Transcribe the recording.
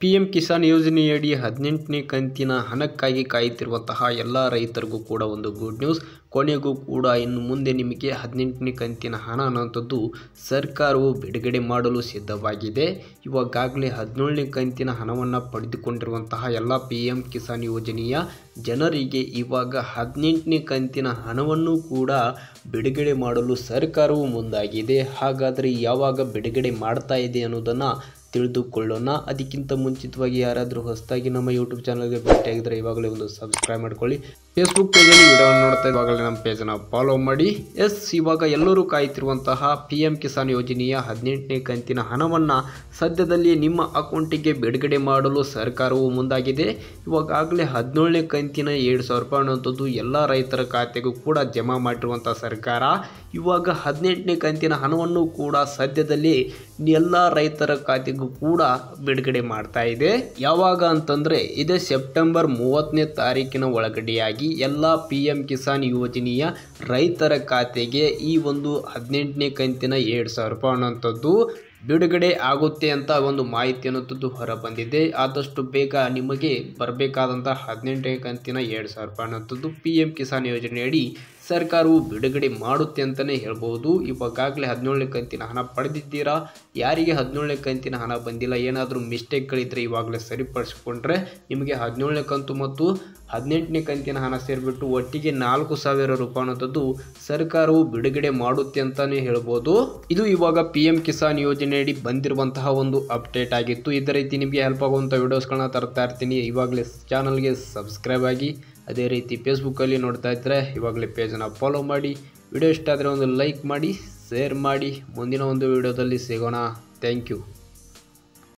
PM Kisan ಯೋಜನೆಯಡಿ 18ನೇ ಕಂತಿನ ಹಣಕ್ಕಾಗಿ ಕಾಯುತ್ತಿರುವಂತಹ ಎಲ್ಲ ರೈತರಿಗೂ ಕೂಡ ಒಂದು ಗುಡ್ ನ್ಯೂಸ್. ಕೊನೆಗೂ ಕೂಡ ಇನ್ನು ಮುಂದೆ ನಿಮಗೆ 18ನೇ ಕಂತಿನ ಹಣ ಅನ್ನುವಂಥದ್ದು ಸರ್ಕಾರವು ಬಿಡುಗಡೆ ಮಾಡಲು ಸಿದ್ಧವಾಗಿದೆ. ಇವಾಗಲೇ 17ನೇ ಕಂತಿನ ಹಣವನ್ನು ಪಡೆದುಕೊಂಡಿರುವಂತಹ ಎಲ್ಲ PM ಕಿಸಾನ್ ಯೋಜನೆಯ ಜನರಿಗೆ ಇವಾಗ 18ನೇ ಕಂತಿನ ಹಣವನ್ನು ಕೂಡ ಬಿಡುಗಡೆ ಮಾಡಲು ಸರ್ಕಾರವು ಮುಂದಾಗಿದೆ. ಹಾಗಾದರೆ ಯಾವಾಗ ಬಿಡುಗಡೆ ಮಾಡ್ತಾ ಇದೆ ಅನ್ನೋದನ್ನು ತಿಳಿದುಕೊಳ್ಳೋಣ. ಅದಕ್ಕಿಂತ ಮುಂಚಿತವಾಗಿ ಯಾರಾದರೂ ಹೊಸದಾಗಿ ನಮ್ಮ ಯೂಟ್ಯೂಬ್ ಚಾನಲ್ಗೆ ಭೇಟಿಯಾಗಿದ್ದರೆ ಇವಾಗಲೇ ಒಂದು ಸಬ್ಸ್ಕ್ರೈಬ್ ಮಾಡ್ಕೊಳ್ಳಿ. ಫೇಸ್ಬುಕ್ ಪೇಜಲ್ಲಿ ವಿಡಿಯೋವನ್ನು ನೋಡ್ತಾ ಇವಾಗಲೇ ನಮ್ಮ ಪೇಜನ್ನು ಫಾಲೋ ಮಾಡಿ. ಇವಾಗ ಎಲ್ಲರೂ ಕಾಯ್ತಿರುವಂತಹ PM ಕಿಸಾನ್ ಯೋಜನೆಯ 18ನೇ ಕಂತಿನ ಹಣವನ್ನು ಸದ್ಯದಲ್ಲಿ ನಿಮ್ಮ ಅಕೌಂಟಿಗೆ ಬಿಡುಗಡೆ ಮಾಡಲು ಸರ್ಕಾರವು ಮುಂದಾಗಿದೆ. ಇವಾಗಲೇ 17ನೇ ಕಂತಿನ 2,000 ರೂಪಾಯಿ ಅನ್ನುವಂಥದ್ದು ಎಲ್ಲ ರೈತರ ಖಾತೆಗೂ ಕೂಡ ಜಮಾ ಮಾಡಿರುವಂಥ ಸರ್ಕಾರ ಇವಾಗ 18ನೇ ಕಂತಿನ ಹಣವನ್ನು ಕೂಡ ಸದ್ಯದಲ್ಲಿ ಎಲ್ಲ ರೈತರ ಖಾತೆಗೂ ಕೂಡ ಬಿಡುಗಡೆ ಮಾಡ್ತಾ ಇದೆ. ಯಾವಾಗ ಅಂತಂದರೆ ಇದೇ ಸೆಪ್ಟೆಂಬರ್ 30ನೇ ತಾರೀಕಿನ ಒಳಗಡೆಯಾಗಿ ಎಲ್ಲ PM ಕಿಸಾನ್ ಯೋಜನೆಯ ರೈತರ ಖಾತೆಗೆ ಈ ಒಂದು 18ನೇ ಕಂತಿನ 2,000 ರೂಪಾಯಿ ಅನ್ನುವಂಥದ್ದು ಬಿಡುಗಡೆ ಆಗುತ್ತೆ ಅಂತ ಒಂದು ಮಾಹಿತಿ ಅನ್ನುವಂಥದ್ದು ಹೊರ ಬಂದಿದೆ. ಆದಷ್ಟು ಬೇಗ ನಿಮಗೆ ಬರಬೇಕಾದಂಥ 18ನೇ ಕಂತಿನ 2,000 ರೂಪಾಯಿ ಅನ್ನುವಂಥದ್ದು PM ಕಿಸಾನ್ ಯೋಜನೆಯಡಿ ಸರ್ಕಾರವು ಬಿಡುಗಡೆ ಮಾಡುತ್ತೆ ಅಂತಲೇ ಹೇಳ್ಬೋದು. ಇವಾಗಲೇ 17ನೇ ಕಂತಿನ ಹಣ ಪಡೆದಿದ್ದೀರಾ? ಯಾರಿಗೆ 17ನೇ ಕಂತಿನ ಹಣ ಬಂದಿಲ್ಲ, ಏನಾದರೂ ಮಿಸ್ಟೇಕ್ಗಳಿದ್ದರೆ ಇವಾಗಲೇ ಸರಿಪಡಿಸಿಕೊಂಡ್ರೆ ನಿಮಗೆ 17ನೇ ಕಂತು ಮತ್ತು 18ನೇ ಕಂತಿನ ಹಣ ಸೇರಿಬಿಟ್ಟು ಒಟ್ಟಿಗೆ 4,000 ರೂಪಾಯಿ ಅನ್ನೋದು ಸರ್ಕಾರವು ಬಿಡುಗಡೆ ಮಾಡುತ್ತೆ ಅಂತಲೇ ಹೇಳ್ಬೋದು. ಇದು ಇವಾಗ PM ಕಿಸಾನ್ ಯೋಜನೆಯಡಿ ಬಂದಿರುವಂತಹ ಒಂದು ಅಪ್ಡೇಟ್ ಆಗಿತ್ತು. ಇದೇ ರೀತಿ ನಿಮಗೆ ಹೆಲ್ಪ್ ಆಗುವಂಥ ವಿಡಿಯೋಸ್ಗಳನ್ನ ತರ್ತಾ ಇರ್ತೀನಿ. ಇವಾಗಲೇ ಚಾನಲ್ಗೆ ಸಬ್ಸ್ಕ್ರೈಬ್ ಆಗಿ. ಅದೇ ರೀತಿ ಫೇಸ್ಬುಕ್ಕಲ್ಲಿ ನೋಡ್ತಾ ಇದ್ದರೆ ಇವಾಗಲೇ ಪೇಜನ್ನು ಫಾಲೋ ಮಾಡಿ. ವಿಡಿಯೋ ಇಷ್ಟ ಆದರೆ ಒಂದು ಲೈಕ್ ಮಾಡಿ, ಶೇರ್ ಮಾಡಿ. ಮುಂದಿನ ಒಂದು ವಿಡಿಯೋದಲ್ಲಿ ಸಿಗೋಣ. Thank you.